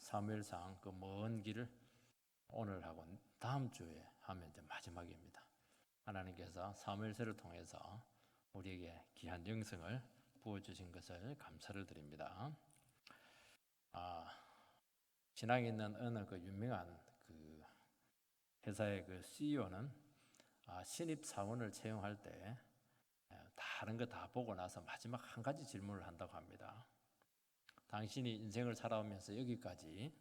사무엘상 그 먼 길을 오늘하고 다음 주에 하면 이제 마지막입니다. 하나님께서 사무엘서를 통해서 우리에게 귀한 영성을 부어주신 것을 감사를 드립니다. 신앙에 있는 어느 그 유명한 그 회사의 그 CEO는 신입 사원을 채용할 때 다른 거 다 보고 나서 마지막 한 가지 질문을 한다고 합니다. 당신이 인생을 살아오면서 여기까지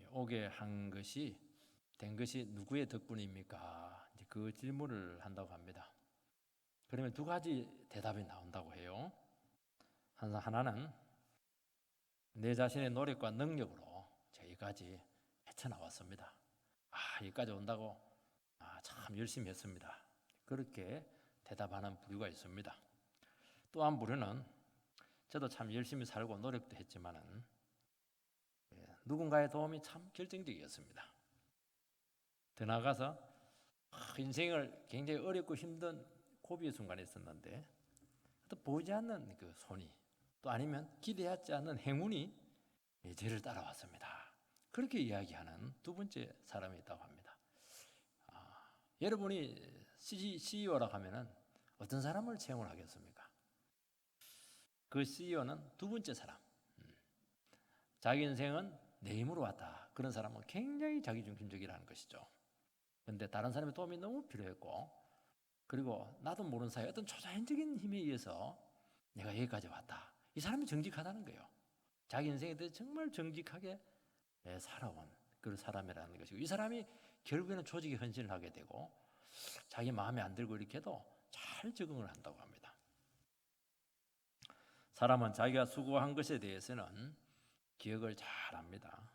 오게 된 것이 누구의 덕분입니까? 이제 그 질문을 한다고 합니다. 그러면 두 가지 대답이 나온다고 해요. 하나는 내 자신의 노력과 능력으로 여기까지 헤쳐나왔습니다. 여기까지 온다고 참 열심히 했습니다. 그렇게 대답하는 부류가 있습니다. 또 한 부류는 저도 참 열심히 살고 노력도 했지만은 누군가의 도움이 참 결정적이었습니다. 더 나아가서 인생을 굉장히 어렵고 힘든 고비의 순간에 있었는데 또 보이지 않는 그 손이 또 아니면 기대하지 않는 행운이 저를 따라왔습니다. 그렇게 이야기하는 두 번째 사람이 있다고 합니다. 여러분이 CEO라고 하면은 어떤 사람을 채용을 하겠습니까? 그 CEO는 두 번째 사람. 자기 인생은 내 힘으로 왔다. 그런 사람은 굉장히 자기중심적이라는 것이죠. 그런데 다른 사람의 도움이 너무 필요했고, 그리고 나도 모르는 사이에 어떤 초자연적인 힘에 의해서 내가 여기까지 왔다. 이 사람이 정직하다는 거예요. 자기 인생에 대해 정말 정직하게 살아온 그런 사람이라는 것이고, 이 사람이 결국에는 조직에 헌신을 하게 되고 자기 마음에 안 들고 이렇게 해도 잘 적응을 한다고 합니다. 사람은 자기가 수고한 것에 대해서는 기억을 잘 합니다.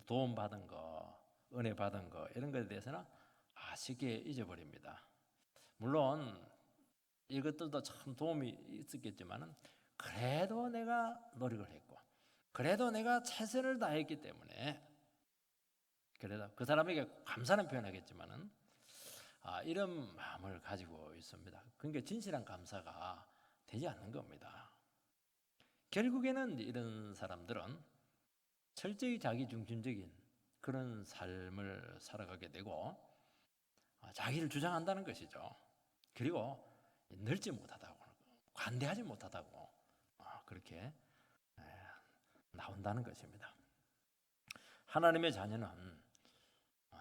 도움받은 거, 은혜 받은 거 이런 것에 대해서는 쉽게 잊어버립니다. 물론 이것들도 참 도움이 있었겠지만 그래도 내가 노력을 했고 그래도 내가 최선을 다했기 때문에 그래도 그 사람에게 감사는 표현하겠지만 이런 마음을 가지고 있습니다. 그러니까 진실한 감사가 되지 않는 겁니다. 결국에는 이런 사람들은 철저히 자기중심적인 그런 삶을 살아가게 되고 자기를 주장한다는 것이죠. 그리고 늘지 못하다고, 관대하지 못하다고 그렇게 나온다는 것입니다. 하나님의 자녀는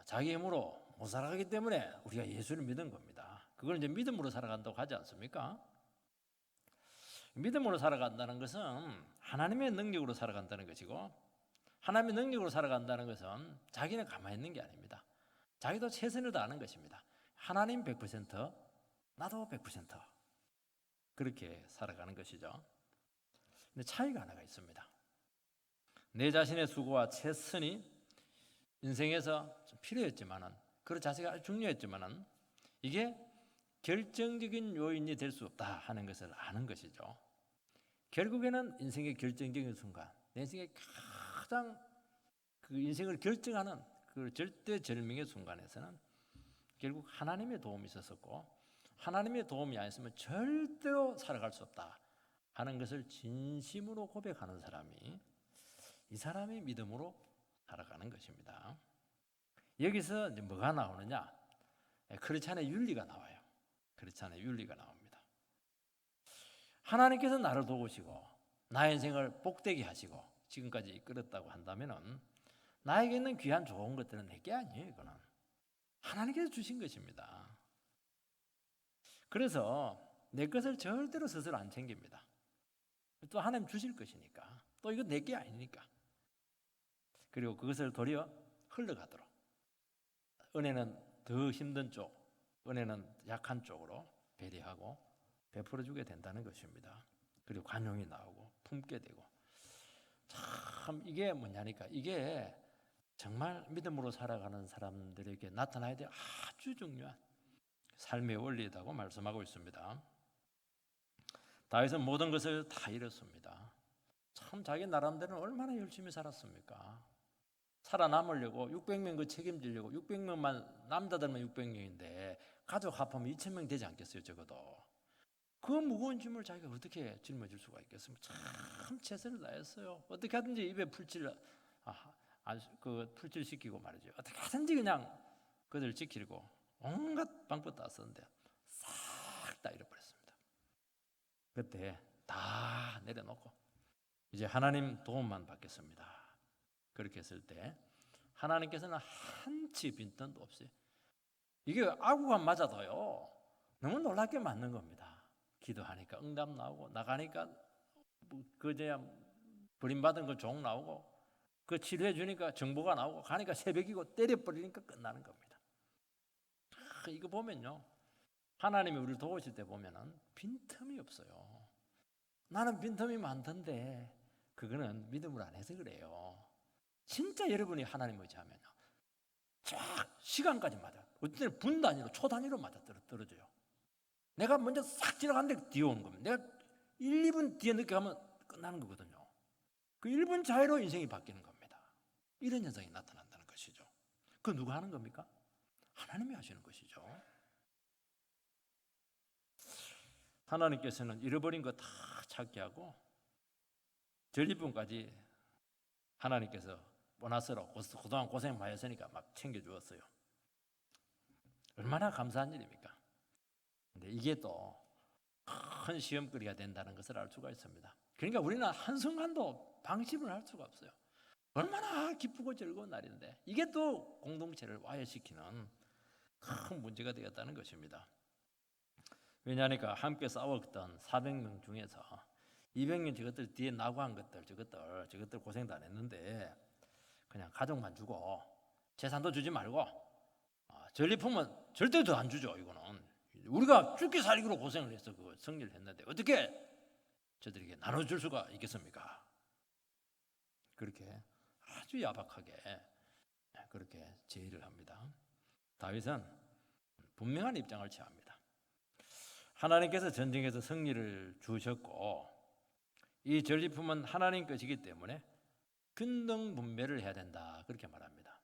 자기 힘으로 못 살아가기 때문에 우리가 예수를 믿은 겁니다. 그걸 이제 믿음으로 살아간다고 하지 않습니까? 믿음으로 살아간다는 것은 하나님의 능력으로 살아간다는 것이고, 하나님의 능력으로 살아간다는 것은 자기는 가만히 있는 게 아닙니다. 자기도 최선을 다하는 것입니다. 하나님 100%, 나도 100% 그렇게 살아가는 것이죠. 근데 차이가 하나가 있습니다. 내 자신의 수고와 최선이 인생에서 좀 필요했지만은, 그런 자세가 아주 중요했지만은 이게 결정적인 요인이 될 수 없다 하는 것을 아는 것이죠. 결국에는 인생의 결정적인 순간, 내 인생의 가장 그 인생을 결정하는 그 절대절명의 순간에서는 결국 하나님의 도움이 있었고, 하나님의 도움이 아니었으면 절대로 살아갈 수 없다 하는 것을 진심으로 고백하는 사람이, 이 사람이 믿음으로 살아가는 것입니다. 여기서 이제 뭐가 나오느냐? 크리스찬의 윤리가 나와요. 크리스찬의 윤리가 나옵니다. 하나님께서 나를 도우시고 나의 인생을 복되게 하시고 지금까지 이끌었다고 한다면은 나에게 있는 귀한 좋은 것들은 내게 아니에요. 이거는 하나님께서 주신 것입니다. 그래서 내 것을 절대로 스스로 안 챙깁니다. 또 하나님 주실 것이니까, 또 이건 내게 아니니까. 그리고 그것을 도리어 흘러가도록, 은혜는 더 힘든 쪽, 은혜는 약한 쪽으로 배려하고 베풀어주게 된다는 것입니다. 그리고 관용이 나오고 품게 되고, 참 이게 뭐냐니까, 이게 정말 믿음으로 살아가는 사람들에게 나타나야 될 아주 중요한 삶의 원리라고 말씀하고 있습니다. 다윗은 모든 것을 다 잃었습니다. 참 자기 나름대로는 얼마나 열심히 살았습니까? 살아남으려고 600명 그 책임지려고 600명만 남자들만 600명인데 가족 합하면 2000명 되지 않겠어요? 적어도 그 무거운 짐을 자기가 어떻게 짊어질 수가 있겠습니까? 참 최선을 다했어요. 어떻게 하든지 입에 풀칠 그 풀칠시키고 말이죠. 어떻게 하든지 그냥 그들 지키려고 온갖 방법 다 썼는데 싹 다 잃어버렸습니다. 그때 다 내려놓고 이제 하나님 도움만 받겠습니다. 그렇게 했을 때 하나님께서는 한치 빈틈도 없이, 이게 아구가 맞아도요 너무 놀랍게 맞는 겁니다. 기도하니까 응답 나오고, 나가니까 그제야 버림받은 그 종 나오고, 그 치료해 주니까 정보가 나오고, 가니까 새벽이고 때려버리니까 끝나는 겁니다. 이거 보면요, 하나님이 우리를 도우실 때 보면은 빈틈이 없어요. 나는 빈틈이 많던데 그거는 믿음을 안 해서 그래요. 진짜 여러분이 하나님 의지하면요, 쫙 시간까지 맞아. 어떤 때는 분 단위로, 초 단위로 맞아 떨어져요. 내가 먼저 싹 지나갔는데 뒤에 오는 겁니다. 내가 1, 2분 뒤에 늦게 가면 끝나는 거거든요. 그 1분 차이로 인생이 바뀌는 겁니다. 이런 현상이 나타난다는 것이죠. 그 누가 하는 겁니까? 하나님이 하시는 것이죠. 하나님께서는 잃어버린 거 다 찾게 하고 전리품까지 하나님께서 보너스로 그동안 고생 많이 했으니까 막 챙겨주었어요. 얼마나 감사한 일입니까? 근데 이게 또 큰 시험거리가 된다는 것을 알 수가 있습니다. 그러니까 우리는 한순간도 방심을 할 수가 없어요. 얼마나 기쁘고 즐거운 날인데 이게 또 공동체를 와해시키는 큰 문제가 되었다는 것입니다. 왜냐하니까 함께 싸웠던 400명 중에서 200명 저것들 뒤에 나고한 것들, 저것들 고생도 안 했는데 그냥 가족만 주고 재산도 주지 말고 전리품은 절대 더 안 주죠. 이거는 우리가 죽기 살기로 고생을 해서 그 승리를 했는데 어떻게 저들에게 나눠줄 수가 있겠습니까? 그렇게 아주 야박하게 그렇게 제의를 합니다. 다윗은 분명한 입장을 취합니다. 하나님께서 전쟁에서 승리를 주셨고 이 전리품은 하나님 것이기 때문에 균등 분배를 해야 된다, 그렇게 말합니다.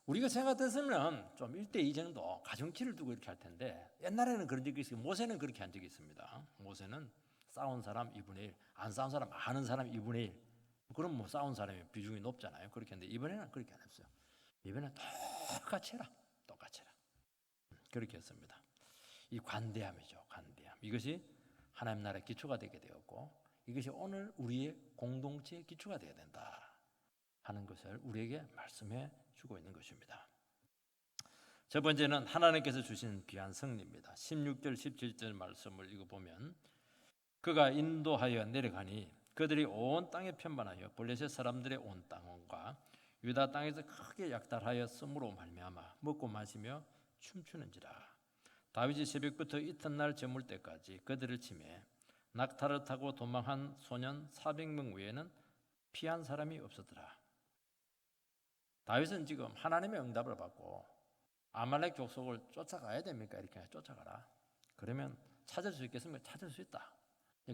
우리가 생각했으면 좀 1대2 정도 가중치를 두고 이렇게 할 텐데 옛날에는 그런 적이 있어요. 모세는 그렇게 한 적이 있습니다. 모세는 싸운 사람 2분의 1, 안 싸운 사람 많은 사람 2분의 1. 그럼 뭐 싸운 사람의 비중이 높잖아요. 그렇게 했는데 이번에는 그렇게 안 했어요. 이번에는 똑같이 해라. 그렇게 했습니다. 이 관대함이죠. 관대함. 이것이 하나님 나라의 기초가 되게 되었고 이것이 오늘 우리의 공동체의 기초가 되어야 된다 하는 것을 우리에게 말씀해 주고 있는 것입니다. 첫 번째는 하나님께서 주신 귀한 승리입니다. 16절 17절 말씀을 읽어보면 그가 인도하여 내려가니 그들이 온 땅에 편만하여 블레셋 사람들의 온 땅과 유다 땅에서 크게 약탈하였으므로 말미암아 먹고 마시며 춤추는지라. 다윗이 새벽부터 이튿날 저물 때까지 그들을 치매 낙타를 타고 도망한 소년 400명 외에는 피한 사람이 없었더라. 다윗은 지금 하나님의 응답을 받고 아말렉 족속을 쫓아가야 됩니까? 이렇게 쫓아가라. 그러면 찾을 수 있겠습니까? 찾을 수 있다.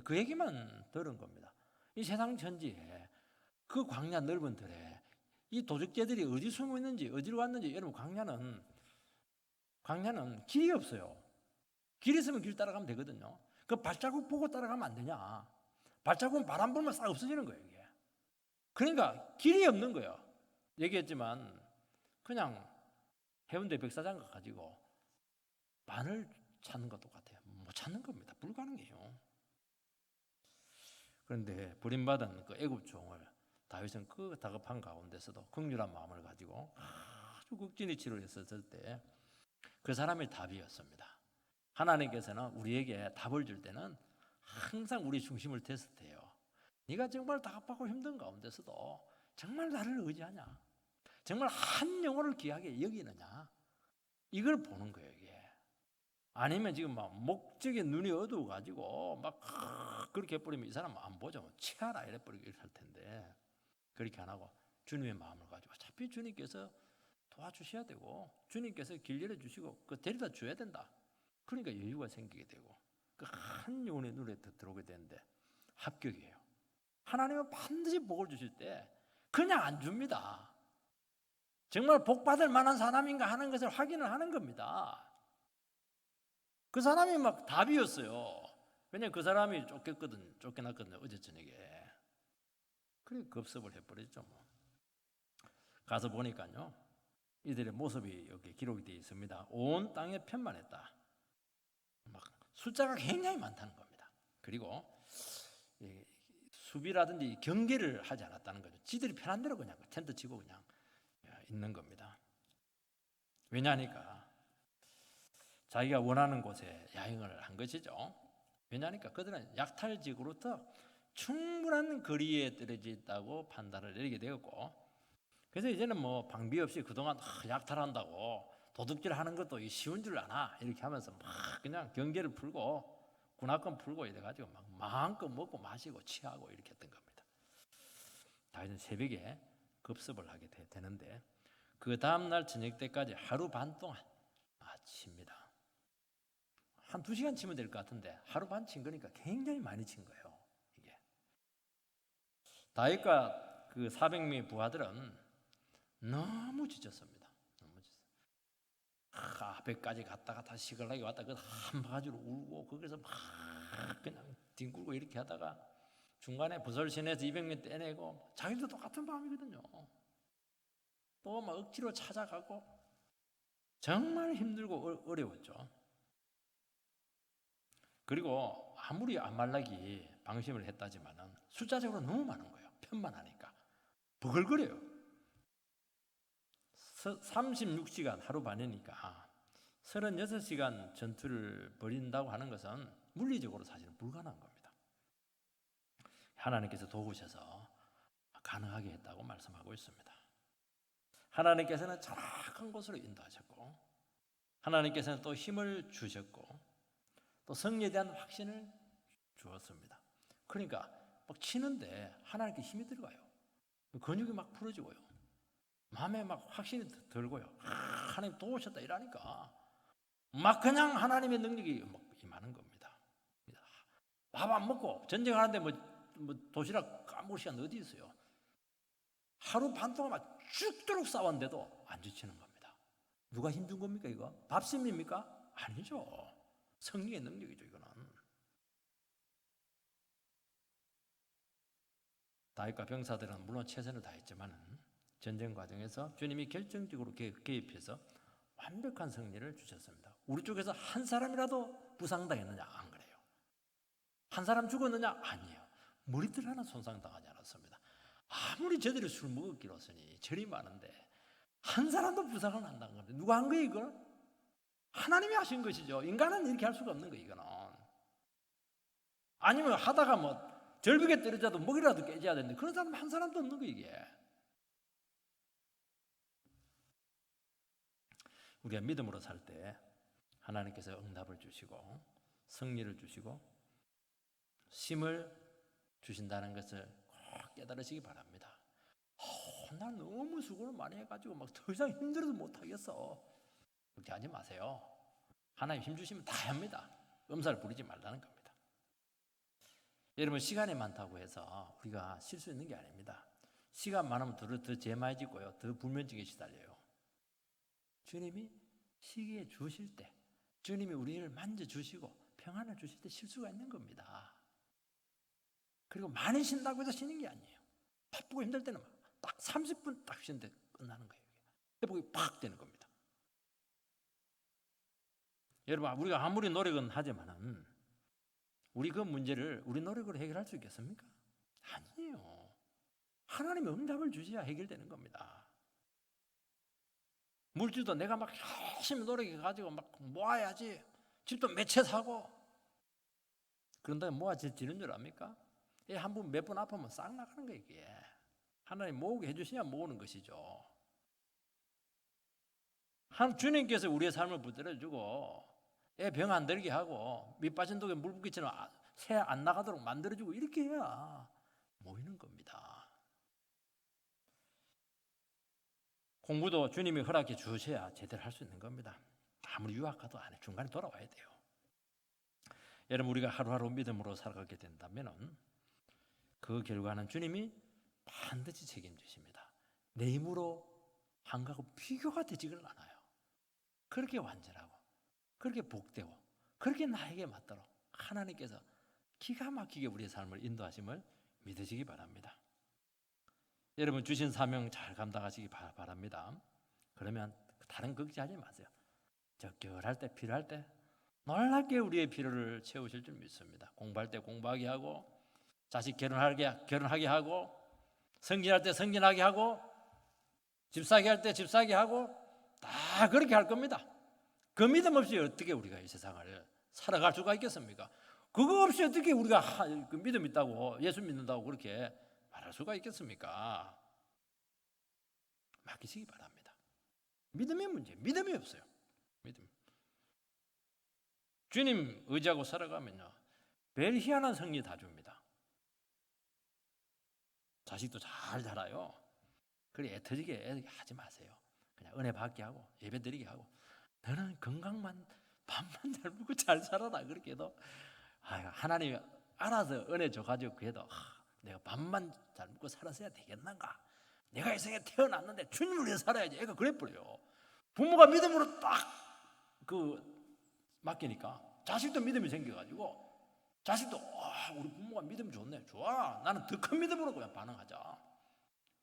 그 얘기만 들은 겁니다. 이 세상 천지에 그 광야 넓은 들에 이 도적제들이 어디 숨어 있는지 어디로 왔는지, 여러분 광야는 길이 없어요. 길 있으면 길 따라가면 되거든요. 그 발자국 보고 따라가면 안 되냐? 발자국은 바람 불면 싹 없어지는 거예요, 이게. 그러니까 길이 없는 거예요. 얘기했지만 그냥 해운대 백사장 가지고 마늘 찾는 것도 같아요. 못 찾는 겁니다. 불가능해요. 그런데 버림받은 그 애굽 종을 다윗은 그 다급한 가운데서도 긍휼한 마음을 가지고 아주 극진히 치료했었을 때 그 사람의 답이었습니다. 하나님께서는 우리에게 답을 줄 때는 항상 우리 중심을 테스트해요. 네가 정말 다급하고 힘든 가운데서도 정말 나를 의지하냐? 정말 한 영혼을 귀하게 여기느냐? 이걸 보는 거예요, 이게. 아니면 지금 막 목적에 눈이 어두워가지고 막 그렇게 해버리면 이 사람 안 보죠. 치아라 이래버리고 이렇게 할 텐데 그렇게 안 하고 주님의 마음을 가지고 어차피 주님께서 도와주셔야 되고 주님께서 길 열어주시고 그 데려다 줘야 된다. 그러니까 여유가 생기게 되고 그 한 영혼의 눈에 들어오게 되는데 합격이에요. 하나님은 반드시 복을 주실 때 그냥 안 줍니다. 정말 복 받을 만한 사람인가 하는 것을 확인을 하는 겁니다. 그 사람이 막 답이었어요. 왜냐면 그 사람이 쫓겨났거든요. 어제 저녁에. 그래 급습을 해버렸죠. 뭐. 가서 보니까요, 이들의 모습이 여기 기록이 되어 있습니다. 온 땅에 편만했다. 막 숫자가 굉장히 많다는 겁니다. 그리고 수비라든지 경계를 하지 않았다는 거죠. 지들이 편한 대로 그냥 텐트 치고 그냥 있는 겁니다. 왜냐하니까 자기가 원하는 곳에 야영을 한 것이죠. 왜냐하니까 그들은 약탈지구로부터 충분한 거리에 떨어져 있다고 판단을 내리게 되었고, 그래서 이제는 뭐 방비 없이 그동안 약탈한다고 도둑질 하는 것도 쉬운 줄 아나 이렇게 하면서 막 그냥 경계를 풀고 군합권 풀고 이래가지고 막 마음껏 먹고 마시고 취하고 이렇게 했던 겁니다. 다윗은 새벽에 급습을 하게 되는데 그 다음날 저녁 때까지 하루 반 동안 칩니다. 한 2시간 치면 될 것 같은데 하루 반 친 거니까 굉장히 많이 친 거예요. 이게 다윗과 그 400명의 부하들은 너무 지쳤습니다. 너무 지쳤어요. 앞에까지 갔다가 다시 시글락이 왔다 그 한 바가지로 울고 거기서 막 그냥 뒹굴고 이렇게 하다가 중간에 부설신에서 200명 떼내고 자기도 똑같은 마음이거든요. 또 막 억지로 찾아가고 정말 힘들고 어려웠죠. 그리고 아무리 아말렉이 방심을 했다지만은 숫자적으로 너무 많은 거예요. 편만하니까 버글거려요. 36시간 하루 반이니까 36시간 전투를 벌인다고 하는 것은 물리적으로 사실은 불가능한 겁니다. 하나님께서 도우셔서 가능하게 했다고 말씀하고 있습니다. 하나님께서는 정확한 곳으로 인도하셨고 하나님께서는 또 힘을 주셨고 또 승리에 대한 확신을 주었습니다. 그러니까 막 치는데 하나님께 힘이 들어가요. 근육이 막 풀어지고요. 마음에 막 확신이 들고요. 하나님 도우셨다 이러니까 막 그냥 하나님의 능력이 막 임하는 겁니다. 밥 안 먹고 전쟁하는데 뭐 도시락 까먹을 시간 어디 있어요? 하루 반 동안 막 죽도록 싸웠는데도 안 지치는 겁니다. 누가 힘준 겁니까 이거? 밥심입니까? 아니죠. 성령의 능력이죠 이거는. 다윗과 병사들은 물론 최선을 다했지만 전쟁 과정에서 주님이 결정적으로 개입해서 완벽한 승리를 주셨습니다. 우리 쪽에서 한 사람이라도 부상당했느냐? 안 그래요. 한 사람 죽었느냐? 아니에요. 머리들 하나 손상당하지 않았습니다. 아무리 저들이 술 먹었기로서니 절이 많은데 한 사람도 부상을 안 당한 겁니다. 누가 한 거예요 이걸? 하나님이 하신 것이죠. 인간은 이렇게 할 수가 없는 거예요 이거는. 아니면 하다가 뭐 절벽에 떨어져도 목이라도 깨져야 되는데 그런 사람 한 사람도 없는 거예요 이게. 우리가 믿음으로 살 때 하나님께서 응답을 주시고 승리를 주시고 힘을 주신다는 것을 꼭 깨달으시기 바랍니다. 난 너무 수고를 많이 해가지고 막 더 이상 힘들어서 못하겠어. 그렇게 하지 마세요. 하나님 힘 주시면 다 합니다. 엄살 부리지 말라는 겁니다. 여러분 시간이 많다고 해서 우리가 쉴 수 있는 게 아닙니다. 시간 많으면 더 제마해지고요. 더 불면증에 시달려요. 주님이 쉬게 주실 때 주님이 우리를 만져주시고 평안을 주실 때 쉴 수가 있는 겁니다. 그리고 많이 쉰다고 해서 쉬는 게 아니에요. 바쁘고 힘들 때는 딱 30분 딱 쉬는데 끝나는 거예요. 회복이 팍 되는 겁니다. 여러분 우리가 아무리 노력은 하지만은 우리 그 문제를 우리 노력으로 해결할 수 있겠습니까? 아니에요. 하나님의 응답을 주셔야 해결되는 겁니다. 물질도 내가 막 열심히 노력해가지고 막 모아야지. 집도 몇 채 사고. 그런데 모아지는 줄 압니까? 한 분 몇 번 아프면 싹 나가는 거예요 이게. 하나님 모으게 해주셔야 모으는 것이죠. 주님께서 우리의 삶을 붙들어주고 애 병 안 들게 하고 밑 빠진 독에 물 붓기처럼 새 안 나가도록 만들어주고 이렇게 해야 모이는 겁니다. 공부도 주님이 허락해 주셔야 제대로 할 수 있는 겁니다. 아무리 유학 가도 안 해. 중간에 돌아와야 돼요. 여러분 우리가 하루하루 믿음으로 살아가게 된다면 그 결과는 주님이 반드시 책임지십니다. 내 힘으로 한 가구 비교가 되지를 않아요. 그렇게 완전하고 그렇게 복되고 그렇게 나에게 맞도록 하나님께서 기가 막히게 우리의 삶을 인도하심을 믿으시기 바랍니다. 여러분 주신 사명 잘 감당하시기 바랍니다. 그러면 다른 걱정하지 마세요. 적절할 때 필요할 때 놀랍게 우리의 필요를 채우실 줄 믿습니다. 공부할 때 공부하게 하고, 자식 결혼하게 하고, 승진할 때 승진하게 하고, 집 사게 할 때 집 사게 하고, 다 그렇게 할 겁니다. 그 믿음 없이 어떻게 우리가 이 세상을 살아갈 수가 있겠습니까? 그거 없이 어떻게 우리가 그 믿음 있다고, 예수 믿는다고 그렇게 말할 수가 있겠습니까? 맡기시기 바랍니다. 믿음의 문제, 믿음이 없어요. 믿음. 주님 의지하고 살아가면요, 별 희한한 성리 다 줍니다. 자식도 잘 자라요. 그래 애터지게 하지 마세요. 그냥 은혜 받게 하고 예배 드리게 하고, 너는 건강만 밥만 잘 먹고 잘 살아라. 그렇게 해도 하나님이 알아서 은혜 줘가지고 그래도 내가 밥만 잘 먹고 살았어야 되겠는가? 내가 이 세상에 태어났는데 주님을 위해 살아야지. 애가 그래 버려요. 부모가 믿음으로 딱 맡기니까 자식도 믿음이 생겨가지고, 자식도 우리 부모가 믿음 좋네, 좋아, 나는 더 큰 믿음으로 그냥 반응하자.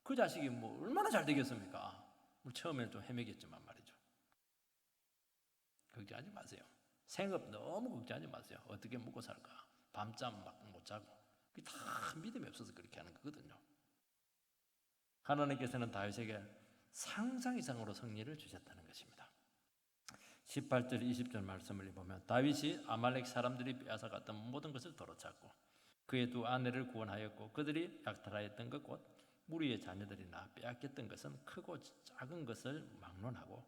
그 자식이 뭐 얼마나 잘 되겠습니까? 처음에는 좀 헤매겠지만 말이죠. 걱정하지 마세요. 생업 너무 걱정하지 마세요. 어떻게 먹고 살까? 밤잠 막 못 자고. 그게 다 믿음이 없어서 그렇게 하는 거거든요. 하나님께서는 다윗에게 상상 이상으로 승리를 주셨다는 것입니다. 18절 20절 말씀을 보면, 다윗이 아말렉 사람들이 빼앗아갔던 모든 것을 도로찾고 그의 두 아내를 구원하였고, 그들이 약탈하였던 것 곧 무리의 자녀들이나 빼앗겼던 것은 크고 작은 것을 막론하고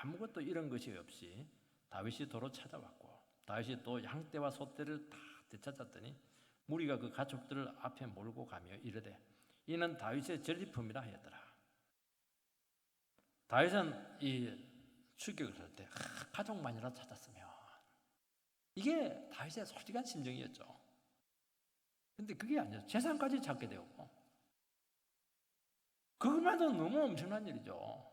아무것도 잃은 것이 없이 다윗이 도로 찾아왔고, 다윗이 또 양떼와 소떼를 다 되찾았더니 무리가 그 가축들을 앞에 몰고 가며 이르되 이는 다윗의 전리품이라 하였더라. 다윗은 이 추격을 할 때 가족만이라도 찾았으면, 이게 다윗의 솔직한 심정이었죠. 근데 그게 아니죠. 재산까지 찾게 되고, 그것만 해도 너무 엄청난 일이죠.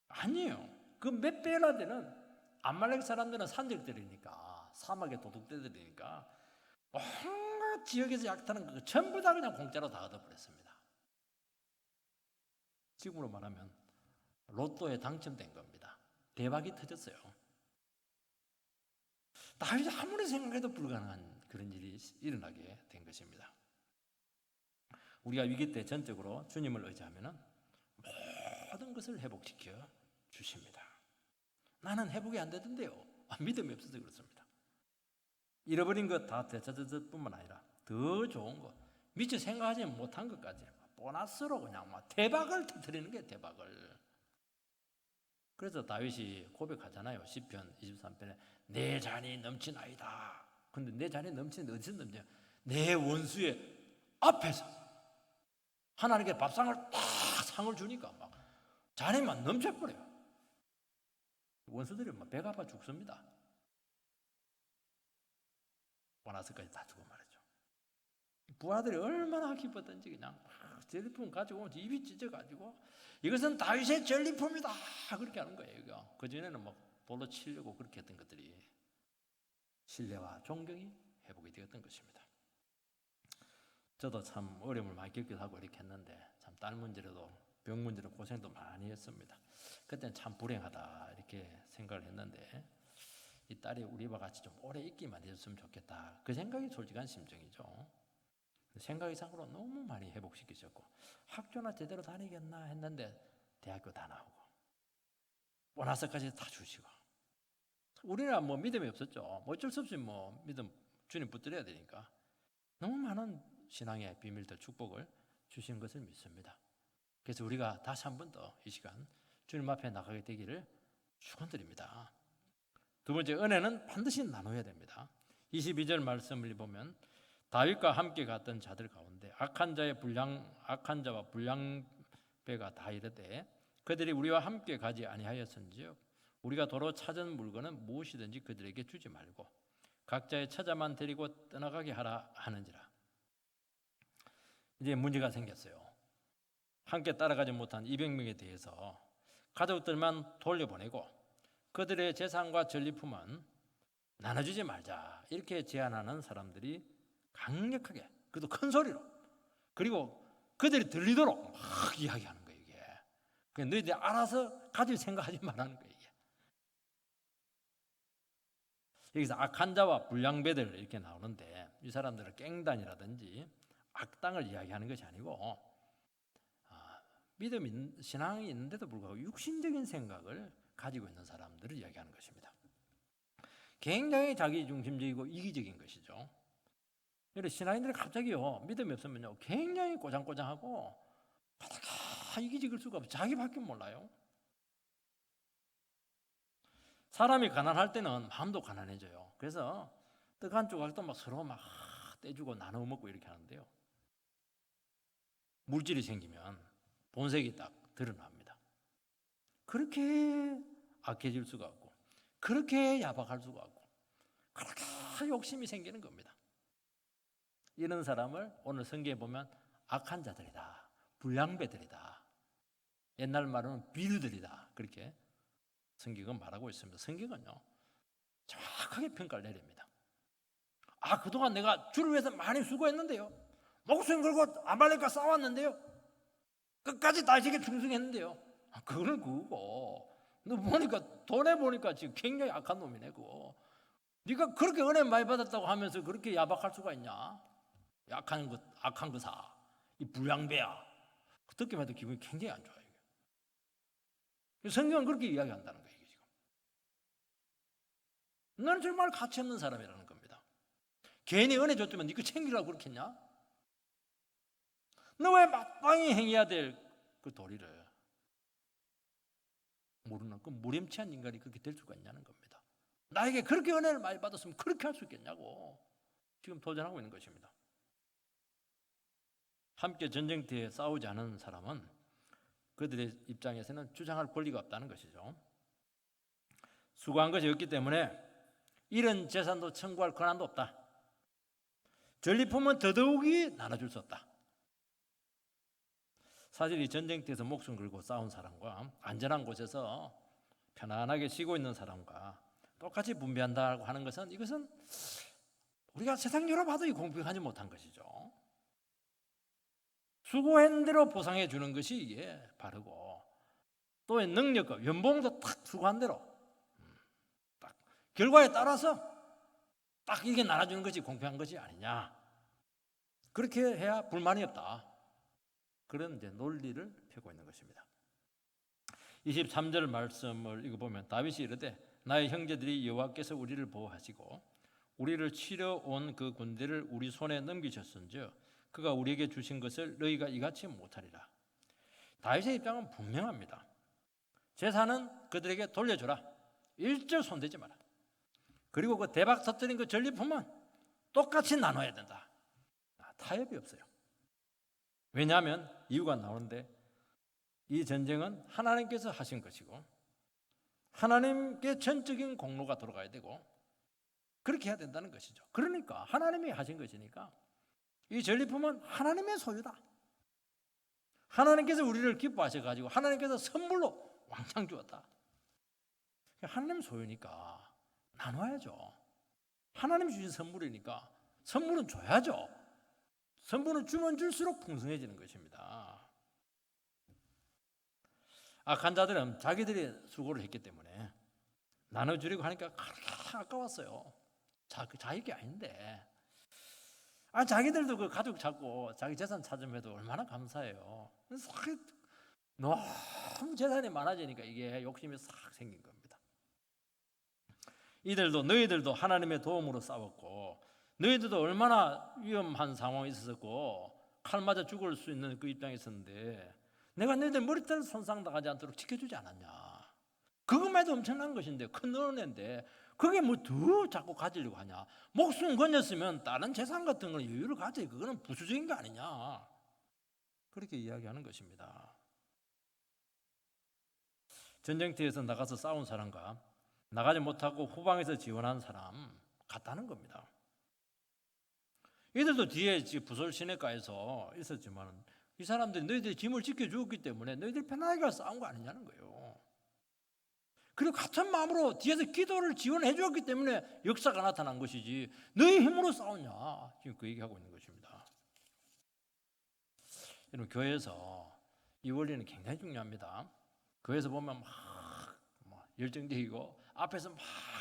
아니에요. 그 몇 배나 되는, 아말렉 사람들은 산적들이니까, 사막의 도둑들이니까 온갖 지역에서 약탈한 거 전부 다 그냥 공짜로 다 얻어버렸습니다. 지금으로 말하면 로또에 당첨된 겁니다. 대박이 터졌어요. 다윗이 아무리 생각해도 불가능한 그런 일이 일어나게 된 것입니다. 우리가 위기 때 전적으로 주님을 의지하면 모든 것을 회복시켜 주십니다. 나는 회복이 안 되던데요. 믿음이 없어서 그렇습니다. 잃어버린 것 다 되찾을 뿐만 아니라 더 좋은 것, 미처 생각하지 못한 것까지 보너스로 그냥 막 대박을 터뜨리는 게 대박을. 그래서 다윗이 고백하잖아요. 시편 23편에 내 잔이 넘치나이다. 근데 내 잔이 넘치는데 어디서 넘쳐요? 내 원수의 앞에서. 하나님께 밥상을 딱 상을 주니까 막 잔에만 넘쳐버려요. 원수들이 막 배가 아파 죽습니다. 보너스까지 다 주고 말이죠. 부하들이 얼마나 기뻤던지 그냥 전리품 가지고 입이 찢어가지고 이것은 다윗의 전리품이다 그렇게 하는 거예요. 그전에는 막 돌로 치려고 그렇게 했던 것들이 신뢰와 존경이 회복이 되었던 것입니다. 저도 참 어려움을 많이 겪기도 하고 이렇게 했는데, 참 딸 문제로도 병 문제로 고생도 많이 했습니다. 그때는 참 불행하다 이렇게 생각을 했는데, 이 딸이 우리와 같이 좀 오래 있기만 해줬으면 좋겠다, 그 생각이 솔직한 심정이죠. 생각 이상으로 너무 많이 회복시키셨고, 학교나 제대로 다니겠나 했는데 대학교 다 나오고 보너스까지 다 주시고, 우리는 뭐 믿음이 없었죠. 뭐 어쩔 수 없이 뭐 믿음 주님 붙들어야 되니까 너무 많은 신앙의 비밀들, 축복을 주신 것을 믿습니다. 그래서 우리가 다시 한 번 더 이 시간 주님 앞에 나가게 되기를 축원드립니다. 두 번째, 은혜는 반드시 나눠야 됩니다. 22절 말씀을 보면, 다윗과 함께 갔던 자들 가운데 악한 자와 불량배가 다 이르되 그들이 우리와 함께 가지 아니하였은지요, 우리가 도로 찾은 물건은 무엇이든지 그들에게 주지 말고 각자의 처자만 데리고 떠나가게 하라 하는지라. 이제 문제가 생겼어요. 함께 따라가지 못한 200명에 대해서 가족들만 돌려보내고 그들의 재산과 전리품은 나눠주지 말자 이렇게 제안하는 사람들이 강력하게, 그래도 큰 소리로, 그리고 그들이 들리도록 막 이야기하는 거예요. 이게 그냥 너희들이 알아서 가질 생각하지 말라는 거예요. 이게. 여기서 악한 자와 불량배들 이렇게 나오는데 이 사람들은 깽단이라든지 악당을 이야기하는 것이 아니고 믿음, 신앙이 있는데도 불구하고 육신적인 생각을 가지고 있는 사람들을 이야기하는 것입니다. 굉장히 자기중심적이고 이기적인 것이죠. 신앙인들이 갑자기요 믿음이 없으면요 굉장히 꼬장꼬장하고 바닥 이기적일 수가 없어요. 자기밖에 몰라요. 사람이 가난할 때는 마음도 가난해져요. 그래서 떡 한 조각도 막 서로 막 떼주고 나눠 먹고 이렇게 하는데요. 물질이 생기면 본색이 딱 드러납니다. 그렇게 악해질 수가 없고 그렇게 야박할 수가 없고 그렇게 욕심이 생기는 겁니다. 이런 사람을 오늘 성경에 보면 악한 자들이다, 불량배들이다, 옛날 말로는 비류들이다 그렇게 성경은 말하고 있습니다. 성경은요 정확하게 평가를 내립니다. 그동안 내가 주를 위해서 많이 수고했는데요, 목숨 걸고 아말렉과 싸웠는데요, 끝까지 다윗에게 충성했는데요, 그거는 그거고 너 보니까 돈에 보니까 지금 굉장히 악한 놈이네. 그거 네가 그렇게 은혜 많이 받았다고 하면서 그렇게 야박할 수가 있냐? 악한 거사, 이 불량배야. 듣기만 해도 기분이 굉장히 안 좋아요. 성경은 그렇게 이야기한다는 거예요. 지금 너는 정말 가치 없는 사람이라는 겁니다. 괜히 은혜 줬지만 네가 챙기려고 그렇겠냐? 너 왜 마땅히 행해야 될 그 도리를 모르는 그 무렴치한 인간이 그렇게 될 수가 있냐는 겁니다. 나에게 그렇게 은혜를 많이 받았으면 그렇게 할 수 있겠냐고 지금 도전하고 있는 것입니다. 함께 전쟁터에 싸우지 않은 사람은 그들의 입장에서는 주장할 권리가 없다는 것이죠. 수고한 것이 없기 때문에 이런 재산도 청구할 권한도 없다. 전리품은 더더욱이 나눠줄 수 없다. 사실 이 전쟁터에서 목숨 걸고 싸운 사람과 안전한 곳에서 편안하게 쉬고 있는 사람과 똑같이 분배한다고 하는 것은 이것은 우리가 세상적으로 봐도 공평하지 못한 것이죠. 수고한 대로 보상해 주는 것이 이게 바르고 또 능력과 연봉도 딱 수고한 대로 딱 결과에 따라서 딱 이게 나눠주는 것이 공평한 것이 아니냐. 그렇게 해야 불만이 없다. 그런 이제 논리를 펴고 있는 것입니다. 23절 말씀을 읽어보면 다윗이 이르되 나의 형제들이 여호와께서 우리를 보호하시고 우리를 치러 온 그 군대를 우리 손에 넘기셨은즉 그가 우리에게 주신 것을 너희가 이같이 못하리라. 다윗의 입장은 분명합니다. 재산은 그들에게 돌려주라. 일절 손대지 마라. 그리고 그 대박 터뜨린 그 전리품은 똑같이 나눠야 된다. 타협이 없어요. 왜냐하면 이유가 나오는데 이 전쟁은 하나님께서 하신 것이고 하나님께 전적인 공로가 돌아가야 되고 그렇게 해야 된다는 것이죠. 그러니까 하나님이 하신 것이니까 이 전리품은 하나님의 소유다. 하나님께서 우리를 기뻐하셔가지고 하나님께서 선물로 왕창 주었다. 하나님 소유니까 나눠야죠. 하나님이 주신 선물이니까 선물은 줘야죠. 선물은 주면 줄수록 풍성해지는 것입니다. 악한 자들은 자기들이 수고를 했기 때문에 나눠주려고 하니까 그렇게 아까웠어요. 자기 아닌데. 자기들도 그 가족 찾고 자기 재산 찾으면 얼마나 감사해요. 너무 재산이 많아지니까 이게 욕심이 싹 생긴 겁니다. 너희들도 하나님의 도움으로 싸웠고 너희들도 얼마나 위험한 상황에 있었고 칼 맞아 죽을 수 있는 그 입장에 있었는데 내가 너희들 머리털 손상당하지 않도록 지켜주지 않았냐. 그것만 해도 엄청난 것인데 큰 은혜인데 그게 뭐 더 자꾸 가지려고 하냐. 목숨 건졌으면 다른 재산 같은 걸 여유를 가져. 그거는 부수적인 거 아니냐. 그렇게 이야기하는 것입니다. 전쟁터에서 나가서 싸운 사람과 나가지 못하고 후방에서 지원한 사람 같다는 겁니다. 이들도 뒤에 부솔 시내가에서 있었지만 이 사람들이 너희들이 짐을 지켜주었기 때문에 너희들이 편하게 가서 싸운 거 아니냐는 거예요. 그리고 같은 마음으로 뒤에서 기도를 지원해 주었기 때문에 역사가 나타난 것이지 너희 힘으로 싸웠냐. 지금 그 얘기하고 있는 것입니다. 여러분 교회에서 이 원리는 굉장히 중요합니다. 교회에서 보면 막 열정적이고 앞에서 막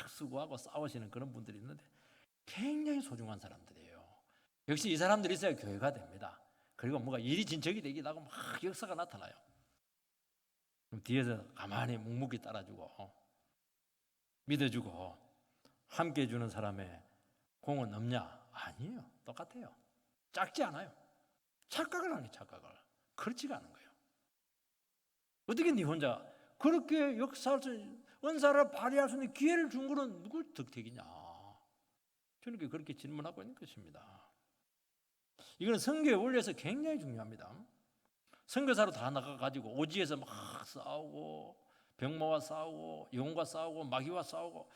수고하고 싸우시는 그런 분들이 있는데 굉장히 소중한 사람들이에요. 역시 이 사람들이 있어야 교회가 됩니다. 그리고 뭔가 일이 진척이 되기도 하고 막 역사가 나타나요. 그럼 뒤에서 가만히 묵묵히 따라주고 믿어주고 함께 해주는 사람의 공은 없냐? 아니에요. 똑같아요. 작지 않아요. 착각을 하네, 착각을. 그렇지가 않은 거예요. 어떻게 네 혼자 그렇게 역사할 수 있는 은사를 발휘할 수 있는 기회를 준 거는 누구 덕택이냐? 저는 그렇게 질문하고 있는 것입니다. 이건 선교의 원리에서 굉장히 중요합니다. 선교사로 다 나가가지고 오지에서 막 싸우고 병마와 싸우고 영과 싸우고 마귀와 싸우고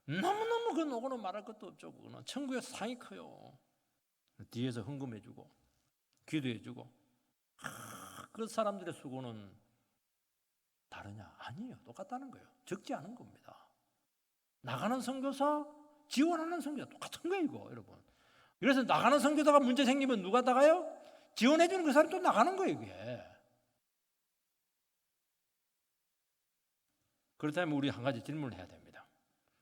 너무너무 그 노고는 말할 것도 없죠. 그거는 천국에서 상이 커요. 뒤에서 헌금해주고 기도해주고 그 사람들의 수고는 다르냐? 아니에요. 똑같다는 거예요. 적지 않은 겁니다. 나가는 선교사, 지원하는 선교사 똑같은 거예요, 이거 여러분. 그래서 나가는 선교사가 문제 생기면 누가 나가요? 지원해주는 그 사람이 또 나가는 거예요, 이게. 그렇다면 우리 한 가지 질문을 해야 됩니다.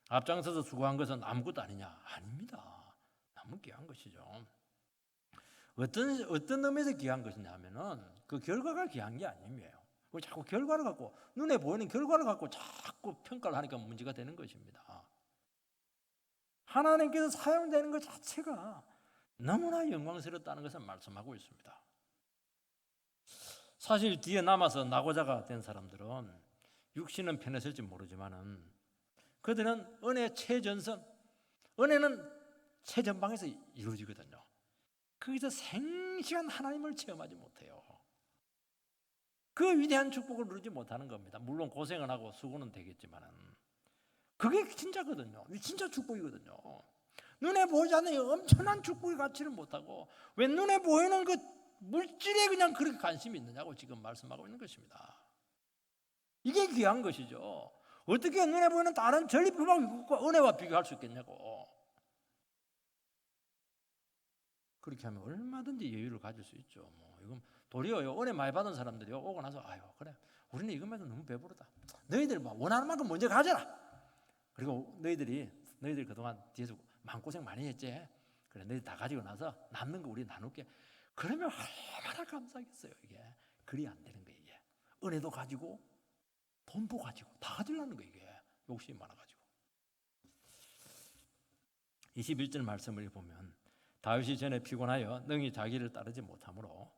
앞장서서 수고한 것은 아무것도 아니냐? 아닙니다. 너무 귀한 것이죠. 어떤 의미에서 귀한 것이냐 하면은 그 결과가 귀한 게 아니에요. 자꾸 결과를 갖고 눈에 보이는 결과를 갖고 자꾸 평가를 하니까 문제가 되는 것입니다. 하나님께서 사용되는 것 자체가 너무나 영광스럽다는 것을 말씀하고 있습니다. 사실 뒤에 남아서 낙오자가 된 사람들은 육신은 편했을지 모르지만은 그들은 은혜 최전선, 은혜는 최전방에서 이루어지거든요. 거기서 생시간 하나님을 체험하지 못해요. 그 위대한 축복을 누리지 못하는 겁니다. 물론 고생은 하고 수고는 되겠지만은 그게 진짜거든요. 진짜 축복이거든요. 눈에 보이지 않는 엄청난 축복의 가치를 못하고 왜 눈에 보이는 그 물질에 그냥 그렇게 관심이 있느냐고 지금 말씀하고 있는 것입니다. 이게 귀한 것이죠. 어떻게 눈에 보이는 다른 전리품하고 은혜와 비교할 수 있겠냐고. 그렇게 하면 얼마든지 여유를 가질 수 있죠. 이건 도리어요. 은혜 많이 받은 사람들이요 오고 나서 아유 그래 우리는 이것만 해도 너무 배부르다. 너희들 원하는 만큼 먼저 가져라. 그리고 너희들 그동안 뒤에서 마음고생 많이 했지. 그래 너희들 다 가지고 나서 남는 거 우리 나눌게. 그러면 얼마나 감사하겠어요. 이게 그리 안 되는 거예요. 이게 은혜도 가지고 돈도 가지고 다 가지려는 거예요. 이게 욕심이 많아가지고. 21절 말씀을 보면 다윗이 전에 피곤하여 능히 자기를 따르지 못하므로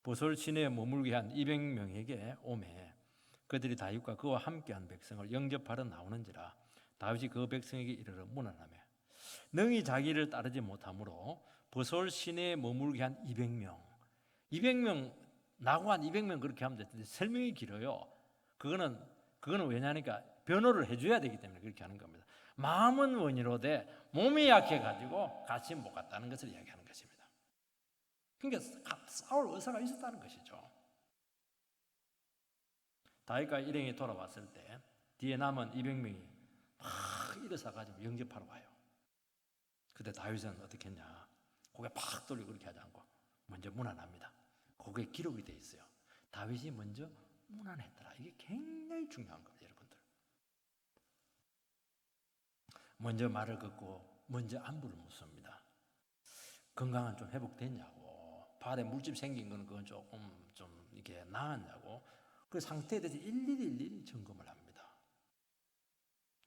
보솔 시내에 머물게 한 200명에게 오매 그들이 다윗과 그와 함께한 백성을 영접하러 나오는지라 다윗이 그 백성에게 이르러 문안하며 능히 자기를 따르지 못하므로 보솔 시내에 머물게 한 200명 낙오한 200명 그렇게 하면 되는데 설명이 길어요. 그거는 왜냐니까 변호를 해줘야 되기 때문에 그렇게 하는 겁니다. 마음은 원이로되 몸이 약해가지고 같이 못 갔다는 것을 이야기하는 것입니다. 그러니까 싸울 의사가 있었다는 것이죠. 다윗과 일행이 돌아왔을 때 뒤에 남은 200명이 막 일어서가지고 영접하러 와요. 그때 다윗은 어떻게 했냐? 고개 팍 돌리고 그렇게 하지 않고 먼저 문안합니다. 거기에 기록이 돼 있어요. 다윗이 먼저 문안했더라. 이게 굉장히 중요한 겁니다, 여러분들. 먼저 말을 걷고 먼저 안부를 묻습니다. 건강은 좀 회복됐냐고, 발에 물집 생긴 건 그건 조금 좀 이게 나았냐고, 그 상태에 대해서 일일이 점검을 합니다.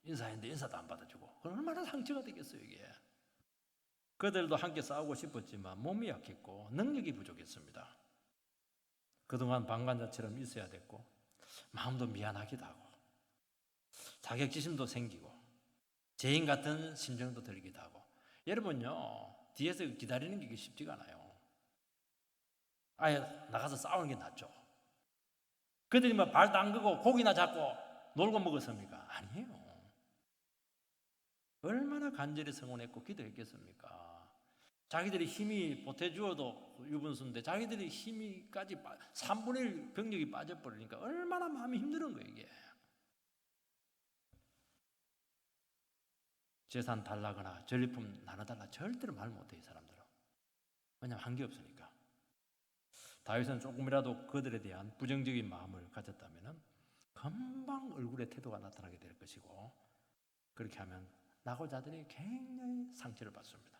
인사했는데 인사도 안 받아주고, 그럼 얼마나 상처가 되겠어요, 이게. 그들도 함께 싸우고 싶었지만 몸이 약했고 능력이 부족했습니다. 그동안 방관자처럼 있어야 됐고 마음도 미안하기도 하고 자격지심도 생기고 죄인 같은 심정도 들기도 하고. 여러분요 뒤에서 기다리는 게 쉽지가 않아요. 아예 나가서 싸우는 게 낫죠. 그들이 뭐 발 담그고 고기나 잡고 놀고 먹었습니까? 아니에요. 얼마나 간절히 성원했고 기도했겠습니까? 자기들이 힘이 보태주어도 유분수인데 자기들이 힘이까지 3분의 1 병력이 빠져버리니까 얼마나 마음이 힘든 거예요 이게. 재산 달라거나 전리품 나눠달라 절대로 말 못해요 사람들은. 왜냐하면 한 게 없으니까. 다윗은 조금이라도 그들에 대한 부정적인 마음을 가졌다면 금방 얼굴에 태도가 나타나게 될 것이고, 그렇게 하면 낙오자들이 굉장히 상처를 받습니다.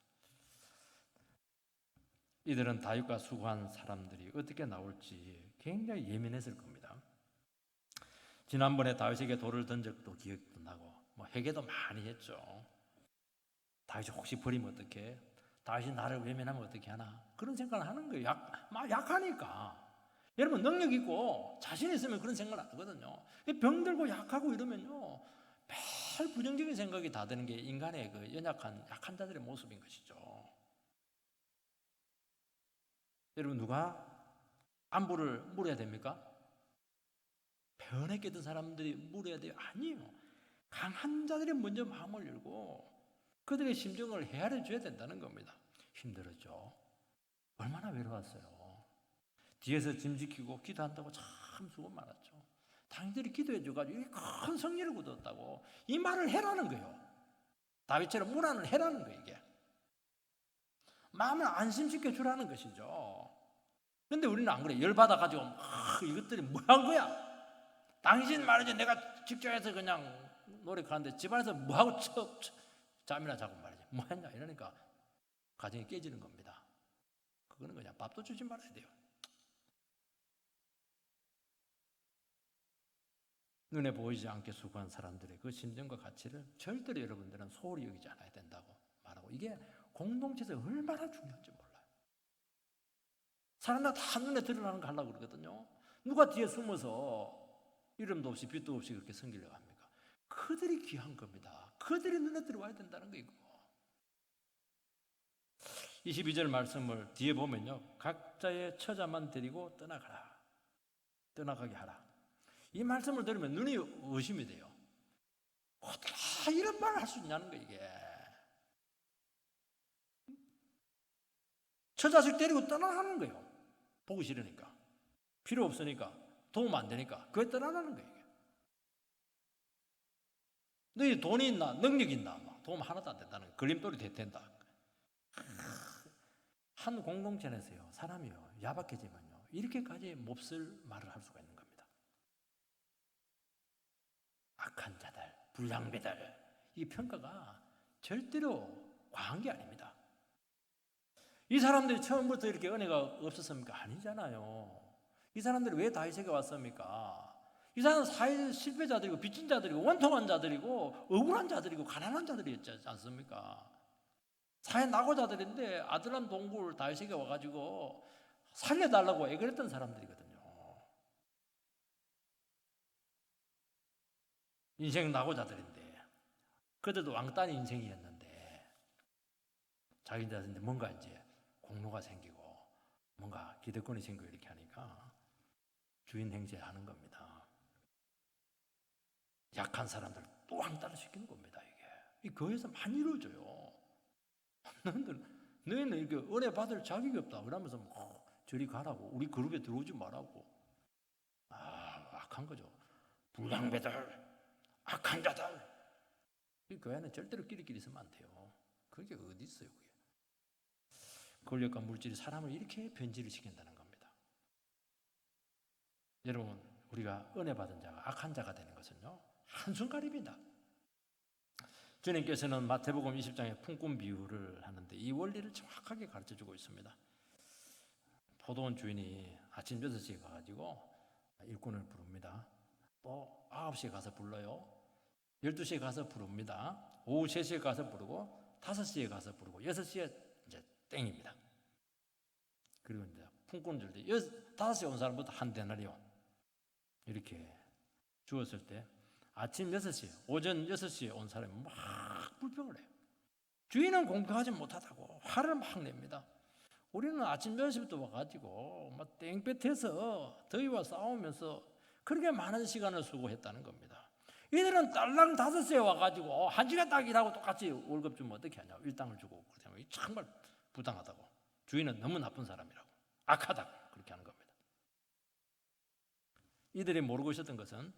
이들은 다윗과 수고한 사람들이 어떻게 나올지 굉장히 예민했을 겁니다. 지난번에 다윗에게 돌을 던진 적도 기억도 나고 회개도 많이 했죠. 다윗이 혹시 버리면 어떡해? 다윗이 나를 외면하면 어떻게 하나? 그런 생각을 하는 거예요. 약하니까. 여러분 능력 있고 자신 있으면 그런 생각을 안 하거든요. 병들고 약하고 이러면요 매일 부정적인 생각이 다 드는 게 인간의 그 연약한 약한 자들의 모습인 것이죠. 여러분 누가 안부를 물어야 됩니까? 변에 깨든 사람들이 물어야 돼요? 아니에요. 강한 자들이 먼저 마음을 열고 그들의 심정을 헤아려 줘야 된다는 겁니다. 힘들었죠. 얼마나 외로웠어요. 뒤에서 짐 지키고 기도한다고 참 수고 많았죠. 당신들이 기도해 줘가지고 큰 성리를 거뒀다고 이 말을 해라는 거예요. 다윗처럼 문안을 해라는 거예요. 이게 마음을 안심시켜 주라는 것이죠. 그런데 우리는 안 그래. 열받아가지고 이것들이 뭐 한 거야? 당신 말이지 내가 직장에서 그냥 노력하는데 집안에서 뭐하고 잠이나 자고 말이지 뭐 했냐 이러니까 가정이 깨지는 겁니다. 그거는 그냥 밥도 주지 말아야 돼요. 눈에 보이지 않게 수고한 사람들의 그 심정과 가치를 절대로 여러분들은 소홀히 여기지 않아야 된다고 말하고, 이게 공동체에서 얼마나 중요한지 몰라요. 사람들 다 눈에 드러나는 거 하려고 그러거든요. 누가 뒤에 숨어서 이름도 없이 빛도 없이 그렇게 섬기려고 합니까? 그들이 귀한 겁니다. 그들이 눈에 들어와야 된다는 거 이거. 22절 말씀을 뒤에 보면요, 각자의 처자만 데리고 떠나가게 하라. 이 말씀을 들으면 눈이 의심이 돼요. 어떻게 이런 말을 할 수 있냐는 거 이게. 처자식 데리고 떠나가는 거예요. 보기 싫으니까, 필요 없으니까, 도움 안 되니까 그게 떠나가는 거예요. 너희 돈이 있나 능력이 있나 도움 하나도 안 된다는 걸림돌이 된다. 한 공동체 내에서요 사람이요 야박해지면요 이렇게까지 몹쓸 말을 할 수가 있는 겁니다. 악한 자들, 불량배들, 이 평가가 절대로 과한 게 아닙니다. 이 사람들이 처음부터 이렇게 은혜가 없었습니까? 아니잖아요. 이 사람들이 왜 다윗에게 왔습니까? 이 사람은 사회 실패자들이고 빚진 자들이고 원통한 자들이고 억울한 자들이고 가난한 자들이었지 않습니까? 사회 낙오자들인데 아들람 동굴 다윗에게 와가지고 살려달라고 애걸했던 사람들이거든요. 인생 낙오자들인데 그들도 왕따 인생이었는데 자기들한테 뭔가 이제 공로가 생기고 뭔가 기득권이 생기고 이렇게 하니까 주인 행세하는 겁니다. 약한 사람들 또 왕따를 시키는 겁니다. 이게 이 교회에서 많이 이루어져요. 너희는 이렇게 은혜 받을 자격이 없다 그러면서 저리 가라고, 우리 그룹에 들어오지 말라고. 악한 거죠. 불량배들, 악한 자들. 이 교회는 절대로 끼리끼리 있으면 안 돼요. 그게 어디 있어요, 그게. 권력과 물질이 사람을 이렇게 변질을 시킨다는 겁니다. 여러분, 우리가 은혜 받은 자가 악한 자가 되는 것은요 한순간입니다. 주님께서는 마태복음 20장에 품꾼 비유를 하는데 이 원리를 정확하게 가르쳐주고 있습니다. 포도원 주인이 아침 6시에 가가지고 일꾼을 부릅니다. 또 9시에 가서 불러요. 12시에 가서 부릅니다. 오후 3시에 가서 부르고 5시에 가서 부르고 6시에 이제 땡입니다. 그리고 이제 품꾼 줄 때 5시에 온 사람부터 한 데나리온 이렇게 주었을 때 아침 6시, 오전 6시에 온 사람이 막 불평을 해요. 주인은 공평하지 못하다고 화를 막 냅니다. 우리는 아침 6시부터 와가지고 막 땡볕에서 더위와 싸우면서 그렇게 많은 시간을 수고했다는 겁니다. 이들은 딸랑 5시에 와가지고 1시간 딱 일하고 똑같이 월급 주면 어떻게 하냐, 일당을 주고 그러면 정말 부당하다고, 주인은 너무 나쁜 사람이라고, 악하다고 그렇게 하는 겁니다. 이들이 모르고 있었던 것은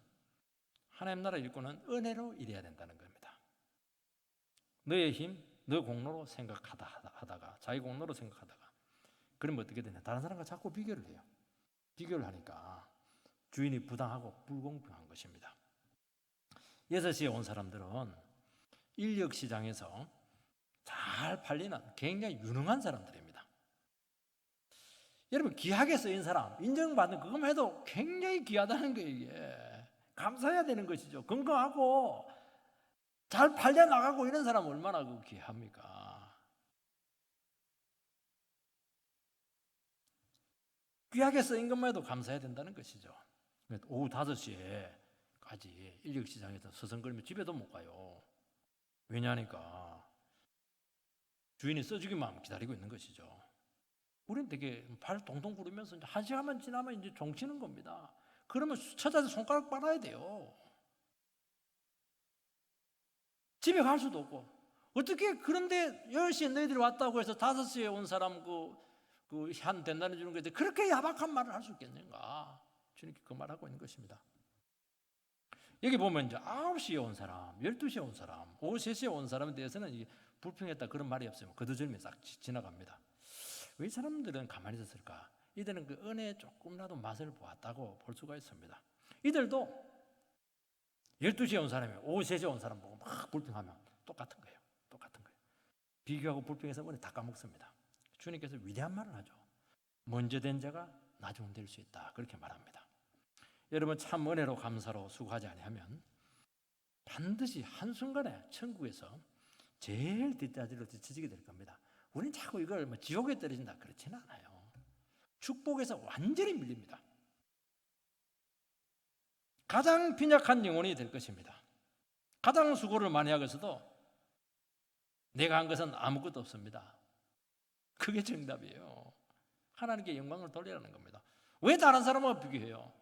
하나님 나라 일꾼은 은혜로 일해야 된다는 겁니다. 너의 힘, 너 공로로 생각하다가 자기 공로로 생각하다가 그러면 어떻게 되냐, 다른 사람과 자꾸 비교를 해요. 비교를 하니까 주인이 부당하고 불공평한 것입니다. 6시에 온 사람들은 인력 시장에서 잘 팔리는 굉장히 유능한 사람들입니다. 여러분, 귀하게 쓰인 사람, 인정받는 그것만 해도 굉장히 귀하다는 거예요. 이게 감사해야 되는 것이죠. 건강하고 잘 팔려 나가고 이런 사람 얼마나 귀합니까? 귀하게 쓰인 것만 해도 감사해야 된다는 것이죠. 오후 5시에까지 인력시장에서 서성거리며 집에도 못 가요. 왜냐하니까 주인이 써주기만 기다리고 있는 것이죠. 우리는 되게 발 동동 구르면서 1시간만 지나면 이제 종치는 겁니다. 그러면 찾아서 손가락 빨아야 돼요. 집에 갈 수도 없고. 어떻게 그런데 10시에 너희들이 왔다고 해서 5시에 온 사람 한 된다는 주는 건데 그렇게 야박한 말을 할 수 있겠는가? 주님께 그 말하고 있는 것입니다. 여기 보면 이제 9시에 온 사람, 12시에 온 사람, 오후 3시에 온 사람에 대해서는 이게 불평했다 그런 말이 없어요. 거두절미 싹 지나갑니다. 왜 이 사람들은 가만히 있었을까? 이들은 그 은혜에 조금이라도 맛을 보았다고 볼 수가 있습니다. 이들도 12시에 온 사람이 오후 3시에 온 사람 보고 막 불평하면 똑같은 거예요. 똑같은 거예요. 비교하고 불평해서 은혜 다 까먹습니다. 주님께서 위대한 말을 하죠. 먼저 된 자가 나중 될 수 있다. 그렇게 말합니다. 여러분, 참 은혜로 감사로 수고하지 아니하면 반드시 한순간에 천국에서 제일 뒷자리로 뒤처지게 될 겁니다. 우리는 자꾸 이걸 지옥에 떨어진다 그렇지는 않아요. 축복에서 완전히 밀립니다. 가장 빈약한 영혼이 될 것입니다. 가장 수고를 많이 하고서도 내가 한 것은 아무것도 없습니다. 그게 정답이에요. 하나님께 영광을 돌리라는 겁니다. 왜 다른 사람과 비교해요?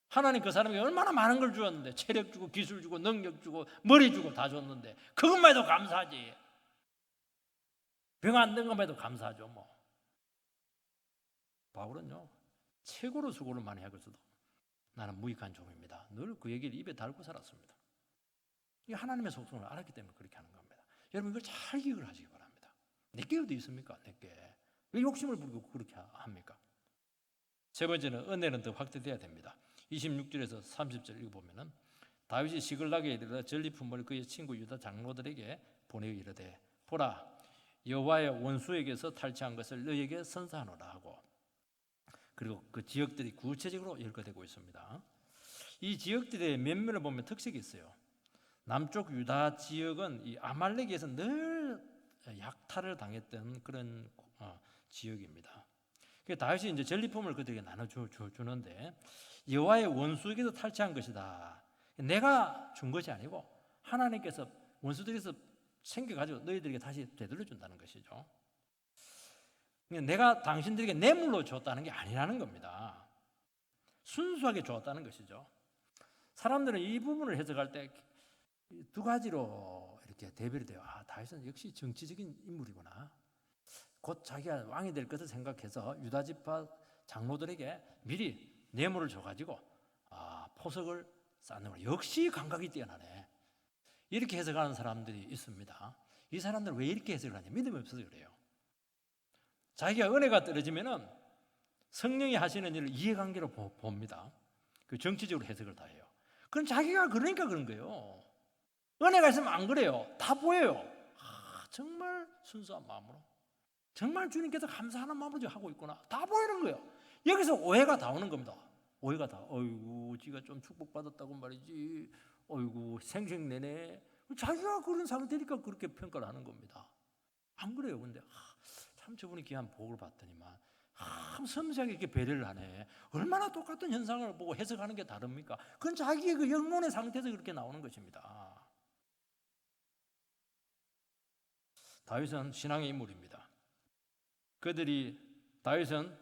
하나님 그 사람에게 얼마나 많은 걸 주었는데, 체력 주고 기술 주고 능력 주고 머리 주고 다 줬는데 그것만 해도 감사하지. 병 안 든 것만 해도 감사하죠. 바울은요, 최고로 수고를 많이 하고서도 나는 무익한 종입니다. 늘 그 얘기를 입에 달고 살았습니다. 이 하나님의 속성을 알았기 때문에 그렇게 하는 겁니다. 여러분, 이걸 잘 기억을 하시기 바랍니다. 내게 어디 있습니까? 내게 왜 욕심을 부리고 그렇게 합니까? 세 번째는 은혜는 더 확대돼야 됩니다. 26절에서 30절 읽어보면 다윗이 시글락에 이르러 전리품을 그의 친구 유다 장로들에게 보내어 이르되 보라, 여호와의 원수에게서 탈취한 것을 너희에게 선사하노라 하고, 그리고 그 지역들이 구체적으로 열거되고 있습니다. 이 지역들의 면면을 보면 특색이 있어요. 남쪽 유다 지역은 이 아말렉에서 늘 약탈을 당했던 그런 지역입니다. 다윗이 이제 전리품을 그들에게 나눠주는데 여호와의 원수에게서 탈취한 것이다. 내가 준 것이 아니고 하나님께서 원수들에서 챙겨가지고 너희들에게 다시 되돌려준다는 것이죠. 내가 당신들에게 뇌물로 줬다는 게 아니라는 겁니다. 순수하게 줬다는 것이죠. 사람들은 이 부분을 해석할 때 두 가지로 이렇게 대별이 돼요. 다윗은 역시 정치적인 인물이구나. 곧 자기가 왕이 될 것을 생각해서 유다 지파 장로들에게 미리 뇌물을 줘가지고 포석을 쌓는, 역시 감각이 뛰어나네. 이렇게 해석하는 사람들이 있습니다. 이 사람들은 왜 이렇게 해석을 하냐? 믿음이 없어서 그래요. 자기가 은혜가 떨어지면은 성령이 하시는 일을 이해관계로 봅니다. 그 정치적으로 해석을 다 해요. 그럼 자기가 그러니까 그런 거예요. 은혜가 있으면 안 그래요. 다 보여요. 정말 순수한 마음으로, 정말 주님께서 감사하는 마음으로 하고 있구나. 다 보이는 거예요. 여기서 오해가 다 오는 겁니다. 오해가 다. 어이구, 지가 좀 축복받았다고 말이지. 어이구, 생생내내. 자기가 그런 상태니까 그렇게 평가를 하는 겁니다. 안 그래요. 근데 참 저분이 귀한 복을 받더니만 섬세하게 이렇게 배려를 하네. 얼마나 똑같은 현상을 보고 해석하는 게 다릅니까? 그건 자기의 그 영혼의 상태에서 그렇게 나오는 것입니다. 다윗은 신앙의 인물입니다. 다윗은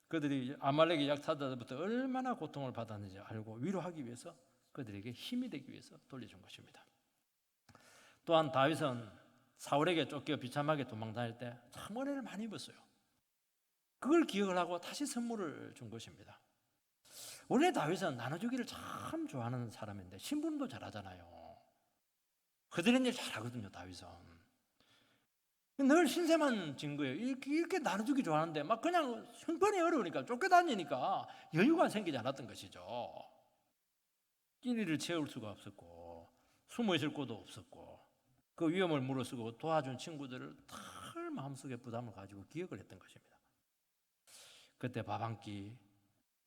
그들이 아말렉의 약탈자들부터 얼마나 고통을 받았는지 알고 위로하기 위해서 그들에게 힘이 되기 위해서 돌려준 것입니다. 또한 다윗은 사울에게 쫓겨 비참하게 도망다닐 때 참 은혜를 많이 입었어요. 그걸 기억을 하고 다시 선물을 준 것입니다. 원래 다윗은 나눠주기를 참 좋아하는 사람인데 신분도 잘하잖아요. 그들은 일 잘하거든요. 다윗은 늘 신세만 진 거예요. 이렇게 나눠주기 좋아하는데 막 그냥 형편이 어려우니까 쫓겨다니니까 여유가 생기지 않았던 것이죠. 끼니를 채울 수가 없었고 숨어 있을 곳도 없었고 그 위험을 무릅쓰고 도와준 친구들을 늘 마음속에 부담을 가지고 기억을 했던 것입니다. 그때 밥 한 끼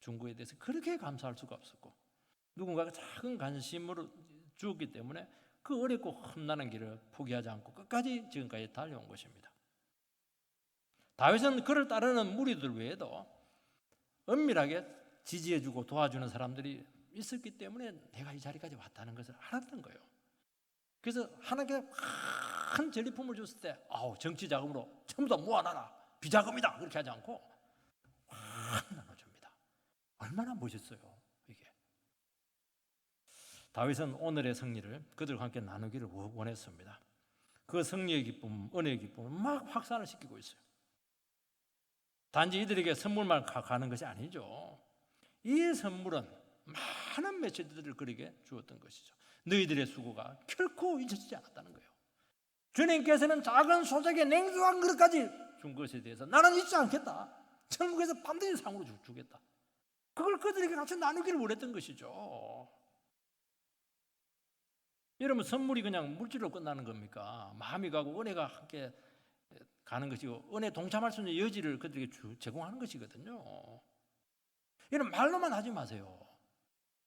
준 거에 대해서 그렇게 감사할 수가 없었고 누군가가 작은 관심으로 주었기 때문에 그 어렵고 험난한 길을 포기하지 않고 끝까지 지금까지 달려온 것입니다. 다윗은 그를 따르는 무리들 외에도 은밀하게 지지해주고 도와주는 사람들이 있었기 때문에 내가 이 자리까지 왔다는 것을 알았던 거예요. 그래서 하나님께 큰 전리품을 줬을 때 정치 자금으로 전부 다 모아놔라, 비자금이다, 그렇게 하지 않고 확 나눠줍니다. 얼마나 멋있어요 이게. 다윗은 오늘의 승리를 그들과 함께 나누기를 원했습니다. 그 승리의 기쁨, 은혜의 기쁨을 막 확산을 시키고 있어요. 단지 이들에게 선물만 가는 것이 아니죠. 이 선물은 많은 메시지들을 그에게 주었던 것이죠. 너희들의 수고가 결코 잊혀지지 않았다는 거예요. 주님께서는 작은 소작의 냉수한 그릇까지 준 것에 대해서 나는 잊지 않겠다. 천국에서 반드시 상으로 주겠다. 그걸 그들에게 같이 나누기를 원했던 것이죠. 여러분, 선물이 그냥 물질로 끝나는 겁니까? 마음이 가고 은혜가 함께 가는 것이고 은혜 동참할 수 있는 여지를 그들에게 제공하는 것이거든요. 이런 말로만 하지 마세요.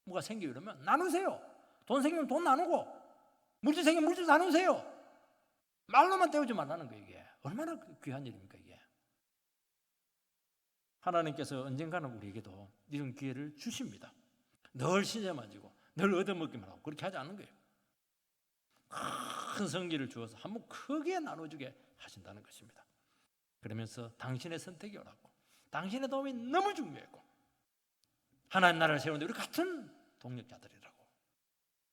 뭐가 생기고 이러면 나누세요. 돈 생기면 돈 나누고 물질 생기면 물질 나누세요. 말로만 때우지 말라는 거예요. 이게 얼마나 귀한 일입니까 이게. 하나님께서 언젠가는 우리에게도 이런 기회를 주십니다. 늘 신세만 지고 늘 얻어먹기만 하고 그렇게 하지 않는 거예요. 큰 성기를 주어서 한번 크게 나눠주게 하신다는 것입니다. 그러면서 당신의 선택이 옳았고 당신의 도움이 너무 중요했고 하나님 나라를 세우는데 우리 같은 동력자들이라고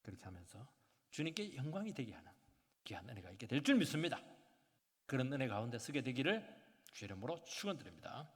그렇게 하면서 주님께 영광이 되게 하는 귀한 은혜가 있게 될 줄 믿습니다. 그런 은혜 가운데 서게 되기를 주의 이름으로 축원드립니다.